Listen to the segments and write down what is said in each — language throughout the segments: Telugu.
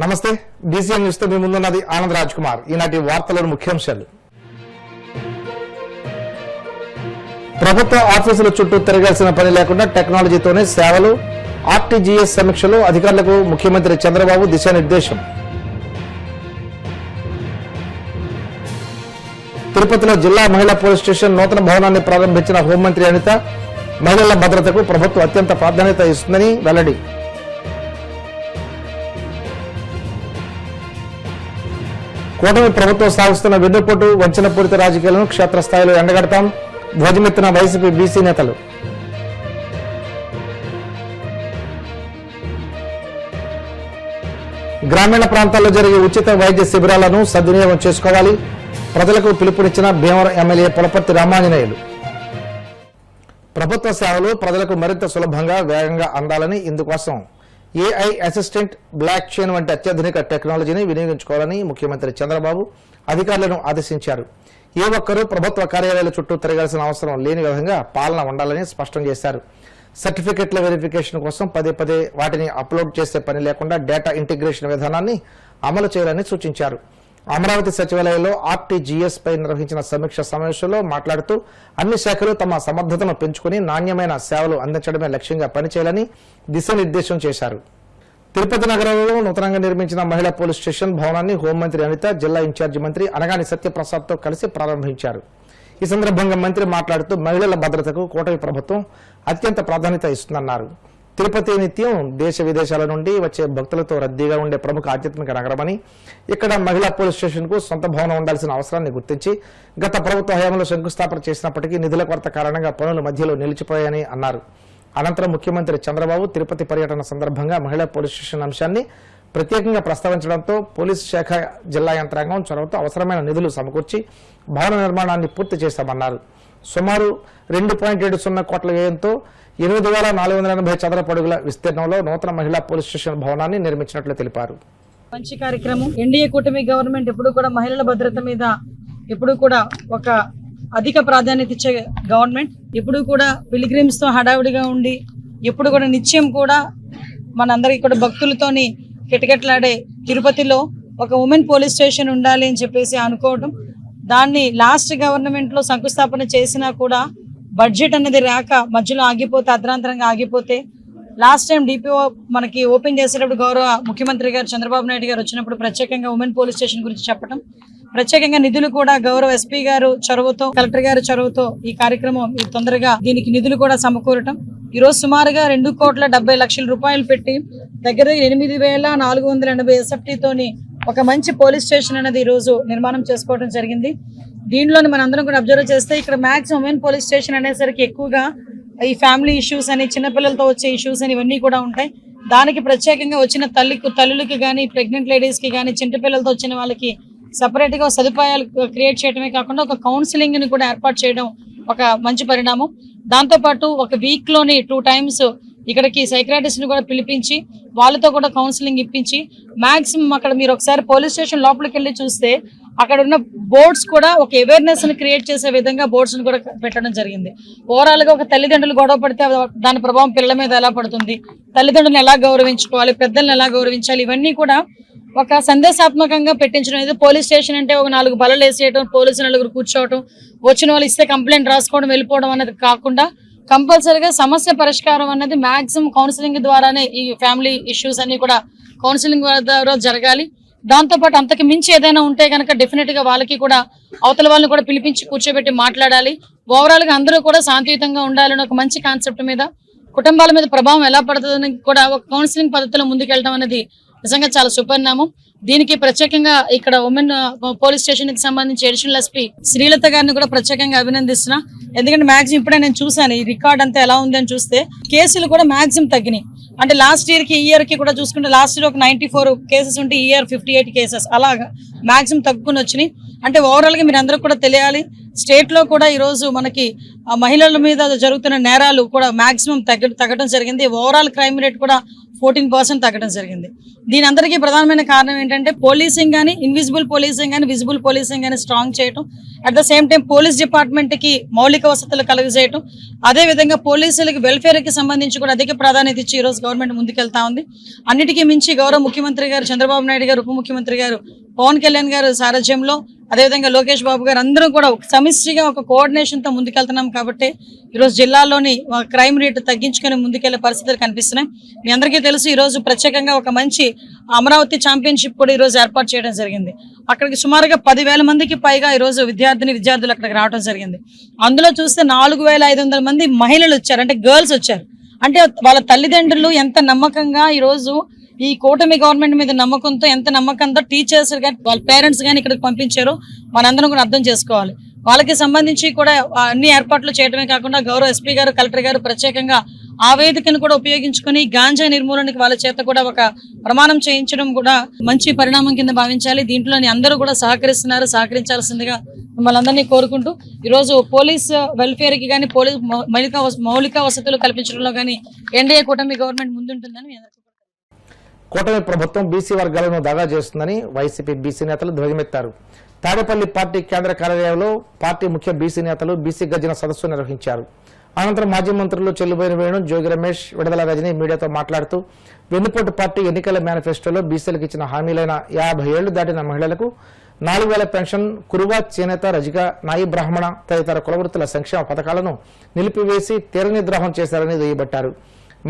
నమస్తే డీసీఎం న్యూస్ తో మీ ముందున్నది ఆనంద్ రాజ్ కుమార్. ఈనాటి వార్తలోని ముఖ్యాంశాలు. ప్రభుత్వ ఆఫీసుల చుట్టూ తిరగాల్సిన పని లేకుండా టెక్నాలజీతోనే సేవలు. ఆర్టీజీఎస్ సమీక్షలో అధికారులకు ముఖ్యమంత్రి చంద్రబాబు దిశానిర్దేశం. తిరుపతిలో జిల్లా మహిళా పోలీస్ స్టేషన్ నూతన భవనాన్ని ప్రారంభించిన హోంమంత్రి అనిత, మహిళల భద్రతకు ప్రభుత్వం అత్యంత ప్రాధాన్యత ఇస్తుందని వెల్లడి. కూటమి ప్రభుత్వం సాగిస్తున్న వెన్నుపోటు వంచనపూరిత రాజకీయాలను క్షేత్రస్థాయిలో ఎండగడతాం. ధ్వజమెత్తిన వైసీపీ బీసీ నేతలు. గ్రామీణ ప్రాంతాల్లో జరిగే ఉచిత వైద్య శిబిరాలను సద్వినియోగం చేసుకోవాలి. ప్రజలకు పిలుపునిచ్చిన భీమవరం ఎమ్మెల్యే పులపర్తి రామాంజనేయులు. ప్రభుత్వ సేవలు ప్రజలకు మరింత సులభంగా వేగంగా అందాలని, ఇందుకోసం ఏఐ అసిస్టెంట్, బ్లాక్ చైన్ వంటి అత్యాధునిక టెక్నాలజీని వినియోగించుకోవాలని ముఖ్యమంత్రి చంద్రబాబు అధికారులను ఆదేశించారు. ఏ ఒక్కరూ ప్రభుత్వ కార్యాలయాల చుట్టూ తిరగాల్సిన అవసరం లేని విధంగా పాలన ఉండాలని స్పష్టం చేశారు. సర్టిఫికెట్ల వెరిఫికేషన్ కోసం పదే వాటిని అప్లోడ్ చేసే పని లేకుండా డేటా ఇంటిగ్రేషన్ విధానాన్ని అమలు చేయాలని సూచించారు. అమరావతి సచివాలయంలో ఆర్టీజీఎస్ పై నిర్వహించిన సమీక్ష సమావేశంలో మాట్లాడుతూ అన్ని శాఖలు తమ సమర్థతను పెంచుకుని నాణ్యమైన సేవలు అందించడమే లక్ష్యంగా పనిచేయాలని దిశానిర్దేశం చేశారు. తిరుపతి నగరంలో నూతనంగా నిర్మించిన మహిళా పోలీస్ స్టేషన్ భవనాన్ని హోంమంత్రి అనిత, జిల్లా ఇన్ఛార్జి మంత్రి అనగాని సత్యప్రసాద్ తో కలిసి ప్రారంభించారు. ఈ సందర్భంగా మంత్రి మాట్లాడుతూ మహిళల భద్రతకు కూటమి ప్రభుత్వం అత్యంత ప్రాధాన్యత ఇస్తుందన్నారు. తిరుపతి నిత్యం దేశ విదేశాల నుండి వచ్చే భక్తులతో రద్దీగా ఉండే ప్రముఖ ఆధ్యాత్మిక నగరమని, ఇక్కడ మహిళా పోలీస్ స్టేషన్ కు సొంత భవనం ఉండాల్సిన అవసరాన్ని గుర్తించి గత ప్రభుత్వ హయాంలో శంకుస్థాపన చేసినప్పటికీ నిధుల కొరత కారణంగా పనులు మధ్యలో నిలిచిపోయాయని అన్నారు. అనంతరం ముఖ్యమంత్రి చంద్రబాబు తిరుపతి పర్యటన సందర్భంగా మహిళా పోలీస్ స్టేషన్ అంశాన్ని ప్రత్యేకంగా ప్రస్తావించడంతో పోలీసు శాఖ, జిల్లా యంత్రాంగం చొరవతో అవసరమైన నిధులు సమకూర్చి భవన నిర్మాణాన్ని పూర్తి చేశామన్నారు. సుమారు 2.70 కోట్ల వ్యయంతో 8,480 చదరపు అడుగుల విస్తీర్ణంలో నూతన మహిళా పోలీస్ స్టేషన్ భవనాన్ని నిర్మించినట్లు తెలిపారు. మంచి కార్యక్రమం. ఎన్డీఏ కూటమి గవర్నమెంట్ ఎప్పుడు కూడా మహిళల భద్రత మీద ఎప్పుడు కూడా ఒక అధిక ప్రాధాన్యత ఇచ్చే గవర్నమెంట్. ఎప్పుడు కూడా పిలిగ్రిమ్స్ తో హడావుడిగా ఉండి ఎప్పుడు కూడా నిత్యం కూడా మనందరికీ కూడా భక్తులతోని కిటకిటలాడే తిరుపతిలో ఒక ఉమెన్ పోలీస్ స్టేషన్ ఉండాలి అని చెప్పేసి అనుకోవడం, దాన్ని లాస్ట్ గవర్నమెంట్ లో శంకుస్థాపన చేసినా కూడా బడ్జెట్ అనేది రాక మధ్యలో ఆగిపోతే, అర్ధరాంతరంగా ఆగిపోతే, లాస్ట్ టైం డిపిఓ మనకి ఓపెన్ చేసేటప్పుడు గౌరవ ముఖ్యమంత్రి గారు చంద్రబాబు నాయుడు గారు వచ్చినప్పుడు ప్రత్యేకంగా ఉమెన్ పోలీస్ స్టేషన్ గురించి చెప్పడం, ప్రత్యేకంగా నిధులు కూడా గౌరవ ఎస్పీ గారు చొరవతో, కలెక్టర్ గారు చొరవతో ఈ కార్యక్రమం తొందరగా దీనికి నిధులు కూడా సమకూరటం. ఈ రోజు సుమారుగా 2,70,00,000 రూపాయలు పెట్టి దగ్గర 8,480 SFT తోని ఒక మంచి పోలీస్ స్టేషన్ అనేది ఈ రోజు నిర్మాణం చేసుకోవడం జరిగింది. దీనిలోని మనందరం కూడా అబ్జర్వ్ చేస్తే ఇక్కడ మ్యాక్సిమం ఉమెన్ పోలీస్ స్టేషన్ అనేసరికి ఎక్కువగా ఈ ఫ్యామిలీ ఇష్యూస్ అని, చిన్నపిల్లలతో వచ్చే ఇష్యూస్ అని ఇవన్నీ కూడా ఉంటాయి. దానికి ప్రత్యేకంగా వచ్చిన తల్లులకి కానీ, ప్రెగ్నెంట్ లేడీస్ కి కానీ, చిన్నపిల్లలతో వచ్చిన వాళ్ళకి సపరేట్ గా సదుపాయాలు క్రియేట్ చేయడమే కాకుండా ఒక కౌన్సిలింగ్ ని కూడా ఏర్పాటు చేయడం ఒక మంచి పరిణామం. దాంతో పాటు ఒక వీక్ లోని 2 times ఇక్కడికి సైక్రాటిస్ట్ ని కూడా పిలిపించి వాళ్ళతో కూడా కౌన్సిలింగ్ ఇప్పించి మాక్సిమం అక్కడ మీరు ఒకసారి పోలీస్ స్టేషన్ లోపలికి వెళ్ళి చూస్తే అక్కడ ఉన్న బోర్డ్స్ కూడా ఒక అవేర్నెస్ ని క్రియేట్ చేసే విధంగా బోర్డ్స్ ని కూడా పెట్టడం జరిగింది. ఓవరాల్ గా ఒక తల్లిదండ్రులు గొడవ పడితే దాని ప్రభావం పిల్లల మీద ఎలా పడుతుంది, తల్లిదండ్రులను ఎలా గౌరవించుకోవాలి, పెద్దలను ఎలా గౌరవించాలి, ఇవన్నీ కూడా ఒక సందేశాత్మకంగా పెట్టించడం. ఇది పోలీస్ స్టేషన్ అంటే ఒక 4 బల్లలు వేసేయడం, పోలీసు నలుగురు కూర్చోవటం, వచ్చిన వాళ్ళు ఇస్తే కంప్లైంట్ రాసుకోవడం, వెళ్ళిపోవడం అనేది కాకుండా కంపల్సరీగా సమస్య పరిష్కారం అనేది మాక్సిమం కౌన్సిలింగ్ ద్వారానే ఈ ఫ్యామిలీ ఇష్యూస్ అన్ని కూడా కౌన్సిలింగ్ ద్వారా జరగాలి. దాంతో పాటు అంతకు మించి ఏదైనా ఉంటే కనుక డెఫినెట్ గా వాళ్ళకి కూడా అవతల వాళ్ళని కూడా పిలిపించి కూర్చోబెట్టి మాట్లాడాలి. ఓవరాల్ గా అందరూ కూడా శాంతియుతంగా ఉండాలని ఒక మంచి కాన్సెప్ట్ మీద కుటుంబాల మీద ప్రభావం ఎలా పడుతుందని కూడా ఒక కౌన్సిలింగ్ పద్ధతిలో ముందుకెళ్ళడం అనేది నిజంగా చాలా సుపరిణామం. దీనికి ప్రత్యేకంగా ఇక్కడ ఉమెన్ పోలీస్ స్టేషన్ కి సంబంధించి అడిషనల్ ఎస్పీ శ్రీలత గారిని కూడా ప్రత్యేకంగా అభినందిస్తున్నా. ఎందుకంటే మాక్సిమం ఇప్పుడే నేను చూసాను ఈ రికార్డ్ అంతా ఎలా ఉంది అని చూస్తే కేసులు కూడా మాక్సిమం తగ్గినాయి. అంటే లాస్ట్ ఇయర్ కి ఈ ఇయర్ కి కూడా చూసుకుంటే లాస్ట్ ఇయర్ ఒక 94 కేసెస్ ఉంటే ఈ ఇయర్ 58 కేసెస్ అలాగా మాక్సిమం తగ్గుకుని వచ్చినాయి. అంటే ఓవరాల్ గా మీరు అందరూ కూడా తెలియాలి, స్టేట్ లో కూడా ఈ రోజు మనకి మహిళల మీద జరుగుతున్న నేరాలు కూడా మాక్సిమం తగ్గడం జరిగింది. ఓవరాల్ క్రైమ్ రేట్ కూడా 14% తగ్గడం జరిగింది. దీని అందరికీ ప్రధానమైన కారణం ఏంటంటే పోలీసింగ్ కానీ, ఇన్విజిబుల్ పోలీసింగ్ కానీ, విజిబుల్ పోలీసింగ్ కానీ స్ట్రాంగ్ చేయటం, at the same time police department కి మౌలిక వసతులు కలుగజేయటం, అదే విధంగా పోలీసులకి వెల్ఫేర్ కి సంబంధించి కూడా అధిక ప్రాధాన్యత ఇచ్చి ఈ రోజు గవర్నమెంట్ ముందుకెళ్తా ఉంది. అన్నిటికీ మించి గౌరవ ముఖ్యమంత్రి గారు చంద్రబాబు నాయుడు గారు, ఉప ముఖ్యమంత్రి గారు పవన్ కళ్యాణ్ గారు సారథ్యంలో, అదేవిధంగా లోకేష్ బాబు గారు అందరూ కూడా ఒక సమిష్టిగా ఒక కోఆర్డినేషన్ తో ముందుకెళ్తున్నాం కాబట్టి ఈరోజు జిల్లాలోని క్రైమ్ రేట్ తగ్గించుకొని ముందుకెళ్లే పరిస్థితులు కనిపిస్తున్నాయి. మీ అందరికీ తెలుసు ఈ రోజు ప్రత్యేకంగా ఒక మంచి అమరావతి ఛాంపియన్షిప్ కూడా ఈ రోజు ఏర్పాటు చేయడం జరిగింది. అక్కడికి సుమారుగా 10,000 మందికి పైగా ఈ రోజు విద్యార్థులు అక్కడికి రావడం జరిగింది. అందులో చూస్తే 4,500 మంది మహిళలు వచ్చారు, అంటే గర్ల్స్ వచ్చారు. అంటే వాళ్ళ తల్లిదండ్రులు ఎంత నమ్మకంగా ఈ రోజు ఈ కూటమి గవర్నమెంట్ మీద నమ్మకంతో, ఎంత నమ్మకంతో టీచర్స్ కానీ వాళ్ళ పేరెంట్స్ కానీ ఇక్కడికి పంపించారో మనందరం కూడా అర్థం చేసుకోవాలి. వాళ్ళకి సంబంధించి కూడా అన్ని ఏర్పాట్లు చేయడమే కాకుండా గౌరవ ఎస్పీ గారు, కలెక్టర్ గారు ప్రత్యేకంగా ఆ వేదికను కూడా ఉపయోగించుకొని గాంజా నిర్మూలనకి వాళ్ళ చేత కూడా ఒక ప్రమాణం చేయించడం కూడా మంచి పరిణామం కింద భావించాలి. దీంట్లోని అందరూ కూడా సహకరించాల్సిందిగా మిమ్మల్ని అందరినీ కోరుకుంటూ ఈరోజు పోలీస్ వెల్ఫేర్ కి కానీ, పోలీస్ మౌలిక వసతులు కల్పించడంలో కానీ ఎన్డీఏ కూటమి గవర్నమెంట్ ముందుంటుందని కూటమి ప్రభుత్వం బీసీ వర్గాలను దగా చేస్తుందని వైసీపీ బీసీ నేతలు ధ్వజమెత్తారు. తాడేపల్లి పార్టీ కేంద్ర కార్యాలయంలో పార్టీ ముఖ్య బీసీ నేతలు బీసీ గర్జన సదస్సు నిర్వహించారు. అనంతరం మాజీ మంత్రులు చెల్లుబోయిన వేణు, జోగి రమేష్, విడుదల రజని మీడియాతో మాట్లాడుతూ వెన్నుపోటు పార్టీ ఎన్నికల మేనిఫెస్టోలో బీసీలకు ఇచ్చిన హామీలైన 50 ఏళ్లు దాటిన మహిళలకు 4,000 పెన్షన్, కురువా, చేనేత, రజిక, నాయి బ్రాహ్మణ తదితర కులవృత్తుల సంక్షేమ పథకాలను నిలిపివేసి తీరనిద్రోహం చేశారని దుయ్యబట్టారు.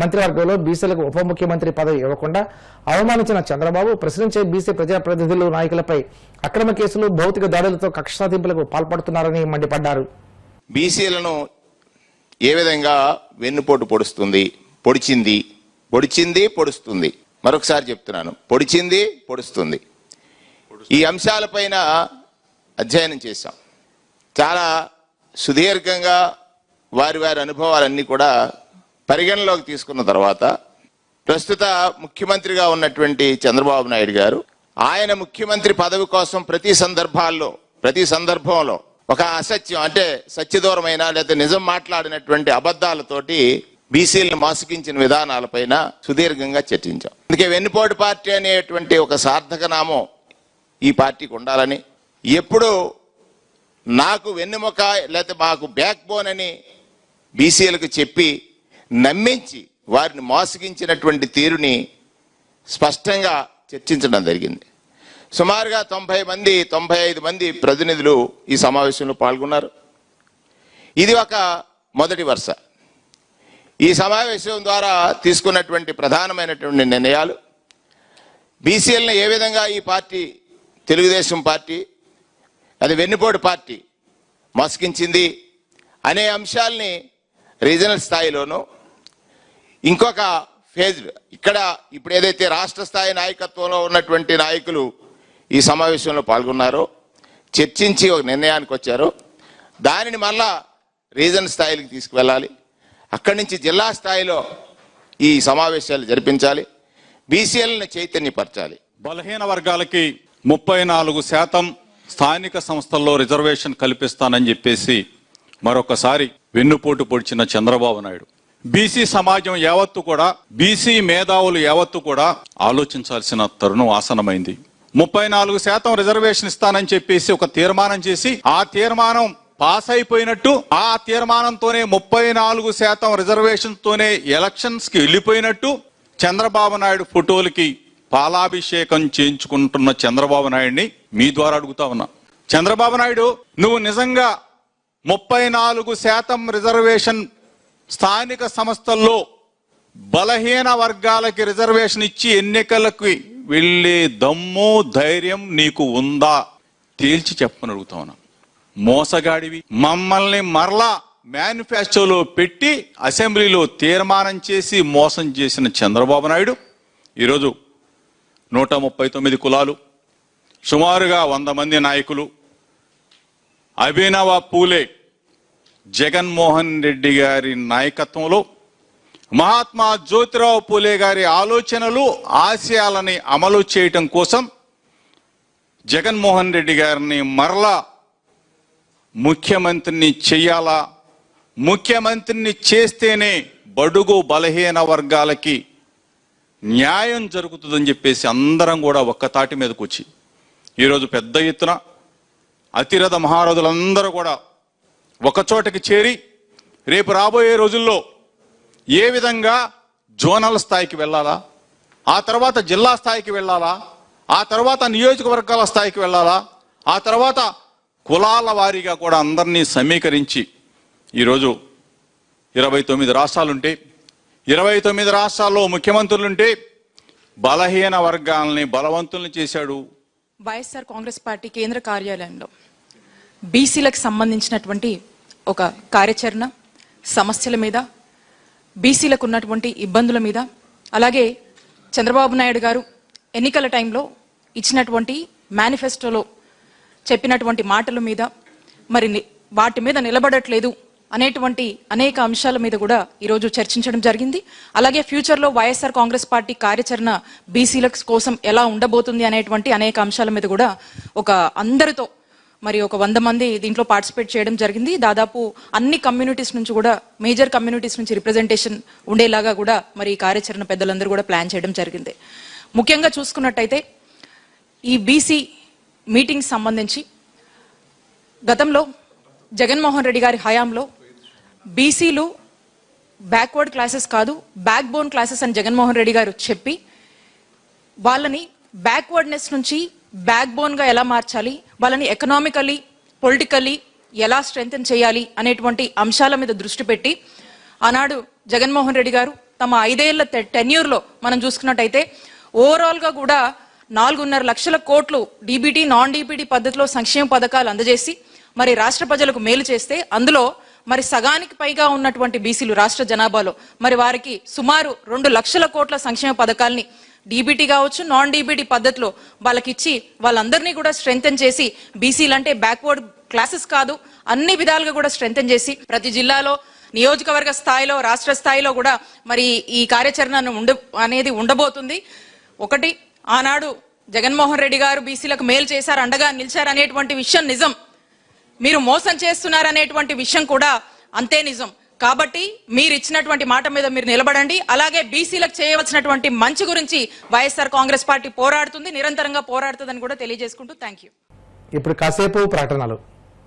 మంత్రివర్గంలో బీసీలకు ఉప ముఖ్యమంత్రి పదవి ఇవ్వకుండా అవమానించిన చంద్రబాబు ప్రశ్నించే బీసీ ప్రజాప్రతినిధులు, నాయకులపై అక్రమ కేసులు, భౌతిక దాడులతో కక్ష సాధింపులకు పాల్పడుతున్నారని మండిపడ్డారు. బీసీలను ఏ విధంగా వెన్నుపోటు పొడుస్తుంది, మరొకసారి చెప్తున్నాను, పొడుస్తుంది. ఈ అంశాలపైన అధ్యయనం చేశాం. చాలా సుదీర్ఘంగా వారి అనుభవాలన్నీ కూడా పరిగణలోకి తీసుకున్న తర్వాత ప్రస్తుత ముఖ్యమంత్రిగా ఉన్నటువంటి చంద్రబాబు నాయుడు గారు ఆయన ముఖ్యమంత్రి పదవి కోసం ప్రతి సందర్భంలో ఒక అసత్యం, అంటే సత్యదూరమైన లేదా నిజం మాట్లాడినటువంటి అబద్ధాలతోటి బీసీలను మోసగించిన విధానాలపైన సుదీర్ఘంగా చర్చించాం. అందుకే వెన్నుపోటు పార్టీ అనేటువంటి ఒక సార్థక నామం ఈ పార్టీకి ఉండాలని, ఎప్పుడు నాకు వెన్నుముక లేదా మాకు బ్యాక్ బోన్ అని బీసీలకు చెప్పి నమ్మించి వారిని మోసగించినటువంటి తీరుని స్పష్టంగా చర్చించడం జరిగింది. సుమారుగా 95 మంది ప్రతినిధులు ఈ సమావేశంలో పాల్గొన్నారు. ఇది ఒక మొదటి వరుస. ఈ సమావేశం ద్వారా తీసుకున్నటువంటి ప్రధానమైనటువంటి నిర్ణయాలు బీసీలను ఏ విధంగా ఈ పార్టీ, తెలుగుదేశం పార్టీ, అది వెన్నుపోటు పార్టీ మోసగించింది అనే అంశాలని రీజనల్ స్థాయిలోనూ, ఇంకొక ఫేజ్ ఇప్పుడు ఏదైతే రాష్ట్ర స్థాయి నాయకత్వంలో ఉన్నటువంటి నాయకులు ఈ సమావేశంలో పాల్గొన్నారో, చర్చించి ఒక నిర్ణయానికి వచ్చారో, దానిని మళ్ళా రీజన్ స్థాయికి తీసుకువెళ్ళాలి. అక్కడి నుంచి జిల్లా స్థాయిలో ఈ సమావేశాలు జరిపించాలి, బీసీలను చైతన్యపరచాలి. బలహీన వర్గాలకి 34% స్థానిక సంస్థల్లో రిజర్వేషన్ కల్పిస్తానని చెప్పేసి మరొకసారి వెన్నుపోటు పొడిచిన చంద్రబాబు నాయుడు, బీసీ సమాజం యావత్తు కూడా, బీసీ మేధావులు యావత్తు కూడా ఆలోచించాల్సిన తరుణం ఆసనమైంది. 34% రిజర్వేషన్ ఇస్తానని చెప్పేసి ఒక తీర్మానం చేసి ఆ తీర్మానం పాస్ అయిపోయినట్టు, ఆ తీర్మానంతోనే 34% రిజర్వేషన్ తోనే ఎలక్షన్స్ కి వెళ్ళిపోయినట్టు చంద్రబాబు నాయుడు ఫోటోలకి పాలాభిషేకం చేయించుకుంటున్న చంద్రబాబు నాయుడిని మీ ద్వారా అడుగుతా ఉన్నా, చంద్రబాబు నాయుడు, నువ్వు నిజంగా 34% రిజర్వేషన్ స్థానిక సంస్థల్లో బలహీన వర్గాలకి రిజర్వేషన్ ఇచ్చి ఎన్నికలకు వెళ్లే దమ్ము, ధైర్యం నీకు ఉందా? తేల్చి చెప్పని అడుగుతా ఉన్నా. మోసగాడివి, మమ్మల్ని మరలా మేనిఫెస్టోలో పెట్టి అసెంబ్లీలో తీర్మానం చేసి మోసం చేసిన చంద్రబాబు నాయుడు ఈరోజు 139 కులాలు, సుమారుగా 100 మంది నాయకులు, అభినవ పూలే జగన్మోహన్ రెడ్డి గారి నాయకత్వంలో మహాత్మా జ్యోతిరావు పూలే గారి ఆలోచనలు, ఆశయాలని అమలు చేయటం కోసం జగన్మోహన్ రెడ్డి గారిని మరలా ముఖ్యమంత్రిని చెయ్యాలా, ముఖ్యమంత్రిని చేస్తేనే బడుగు బలహీన వర్గాలకి న్యాయం జరుగుతుందని చెప్పేసి అందరం కూడా ఒక్క తాటి మీదకు వచ్చి ఈరోజు పెద్ద ఎత్తున అతిరథ మహారథులందరూ కూడా ఒకచోటకి చేరి రేపు రాబోయే రోజుల్లో ఏ విధంగా జోనల్ స్థాయికి వెళ్ళాలా, ఆ తర్వాత జిల్లా స్థాయికి వెళ్ళాలా, ఆ తర్వాత నియోజకవర్గాల స్థాయికి వెళ్ళాలా, ఆ తర్వాత కులాల వారీగా కూడా అందరినీ సమీకరించి ఈరోజు 29 రాష్ట్రాలుంటే 29 రాష్ట్రాల్లో ముఖ్యమంత్రులుంటే బలహీన వర్గాలని బలవంతుల్ని చేశాడు. వైఎస్ఆర్ కాంగ్రెస్ పార్టీ కేంద్ర కార్యాలయంలో బీసీలకు సంబంధించినటువంటి ఒక కార్యాచరణ, సమస్యల మీద, బీసీలకు ఉన్నటువంటి ఇబ్బందుల మీద, అలాగే చంద్రబాబు నాయుడు గారు ఎన్నికల టైంలో ఇచ్చినటువంటి మేనిఫెస్టోలో చెప్పినటువంటి మాటల మీద మరి వాటి మీద నిలబడట్లేదు అనేటువంటి అనేక అంశాల మీద కూడా ఈరోజు చర్చించడం జరిగింది. అలాగే ఫ్యూచర్లో వైఎస్ఆర్ కాంగ్రెస్ పార్టీ కార్యాచరణ బీసీల కోసం ఎలా ఉండబోతుంది అనేటువంటి అనేక అంశాల మీద కూడా అందరితో మరి 100 మంది దీంట్లో పార్టిసిపేట్ చేయడం జరిగింది. దాదాపు అన్ని కమ్యూనిటీస్ నుంచి కూడా, మేజర్ కమ్యూనిటీస్ నుంచి రిప్రజెంటేషన్ ఉండేలాగా కూడా మరి ఈ కార్యాచరణ పెద్దలందరూ కూడా ప్లాన్ చేయడం జరిగింది. ముఖ్యంగా చూసుకున్నట్టయితే ఈ బీసీ మీటింగ్ సంబంధించి గతంలో జగన్మోహన్ రెడ్డి గారి హయాంలో బీసీలు బ్యాక్వర్డ్ క్లాసెస్ కాదు, బ్యాక్ బోన్ క్లాసెస్ అని జగన్మోహన్ రెడ్డి గారు చెప్పి వాళ్ళని బ్యాక్వర్డ్నెస్ నుంచి బ్యాక్ బోన్ గా ఎలా మార్చాలి, వాళ్ళని ఎకనామికలీ, పొలిటికల్లీ ఎలా స్ట్రెంథెన్ చేయాలి అనేటువంటి అంశాల మీద దృష్టి పెట్టి ఆనాడు జగన్మోహన్ రెడ్డి గారు తమ 5 ఏళ్ల టెన్యూర్లో మనం చూసుకున్నట్టయితే ఓవరాల్ గా కూడా 4.5 లక్షల కోట్లు డీబీటీ, నాన్ డీబీటీ పద్ధతిలో సంక్షేమ పథకాలు అందజేసి మరి రాష్ట్ర ప్రజలకు మేలు చేస్తే అందులో మరి సగానికి పైగా ఉన్నటువంటి బీసీలు రాష్ట్ర జనాభాలో మరి వారికి సుమారు 2 లక్షల కోట్ల సంక్షేమ పథకాల్ని డీబీటీ కావచ్చు, నాన్ డీబీటీ పద్ధతిలో వాళ్ళకి ఇచ్చి వాళ్ళందరినీ కూడా స్ట్రెంథెన్ చేసి బీసీలు అంటే బ్యాక్వర్డ్ క్లాసెస్ కాదు, అన్ని విధాలుగా కూడా స్ట్రెంథెన్ చేసి ప్రతి జిల్లాలో, నియోజకవర్గ స్థాయిలో, రాష్ట్ర స్థాయిలో కూడా మరి ఈ కార్యాచరణ అనేది ఉండబోతుంది. ఒకటి, ఆనాడు జగన్మోహన్ రెడ్డి గారు బీసీలకు మేలు చేశారు, అండగా నిలిచారు అనేటువంటి విషయం నిజం. మీరు మోసం చేస్తున్నారనేటువంటి విషయం కూడా అంతే నిజం. కాబట్టి మీరు ఇచ్చినటువంటి మాట మీద మీరు నిలబడండి. అలాగే బీసీలకు చేయవలసినటువంటి మంచి గురించి వైఎస్ఆర్ కాంగ్రెస్ పార్టీ పోరాడుతుంది, నిరంతరంగా పోరాడుతుందని కూడా తెలియజేసుకుంటూ థ్యాంక్ యూ. ఇప్పుడు కాసేపు ప్రకటనలు.